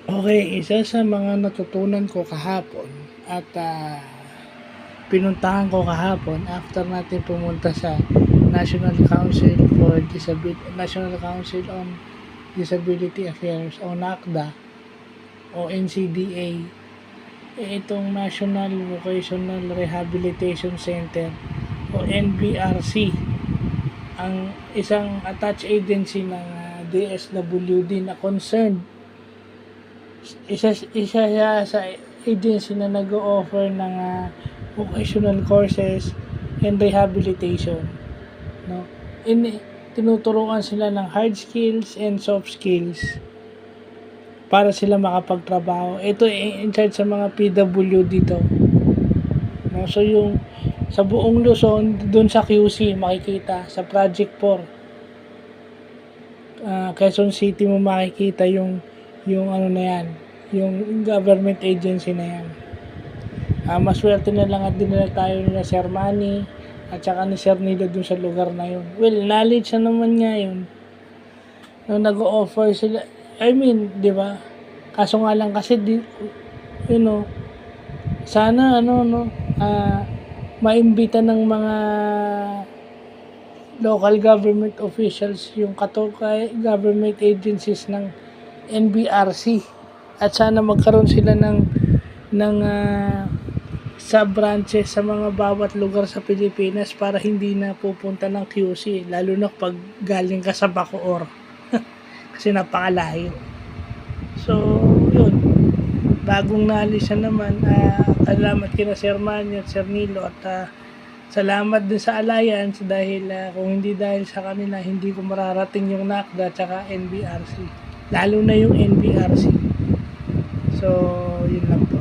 Okay, isa sa mga natutunan ko kahapon at pinuntahan ko kahapon after natin pumunta sa National Council on Disability Affairs o NACDA o NCDA, itong National Vocational Rehabilitation Center o NVRC, ang isang attached agency ng DSWD na concerned. Isa siya sa agency na nag-o-offer ng vocational courses and rehabilitation, no? Tinuturuan sila ng hard skills and soft skills para sila makapagtrabaho. Ito in charge sa mga PWD dito, no? So yung sa buong Luzon, doon sa QC makikita sa Project 4, Quezon City mo makikita yung ano na yan, yung government agency na yan. Maswerte na lang at dinala tayo ni Sir Manny at saka ni Sir Nilo dun sa lugar na yun. Well, knowledge na naman nga yun. No, nag-o-offer sila, I mean, di ba? Kaso nga lang kasi, sana maimbita ng mga local government officials yung government agencies ng NBRC at sana magkaroon sila ng sub-branches sa mga bawat lugar sa Pilipinas para hindi na pupunta ng QC, lalo na pag galing ka sa Bacoor kasi napakalayo. So yun, bagong knowledge na naman. Salamat kina Sir Manny at Sir Nilo at salamat din sa Alliance dahil kung hindi dahil sa kanila hindi ko mararating yung NACDA at saka NBRC, lalo na yung NBRC. So yun lang po.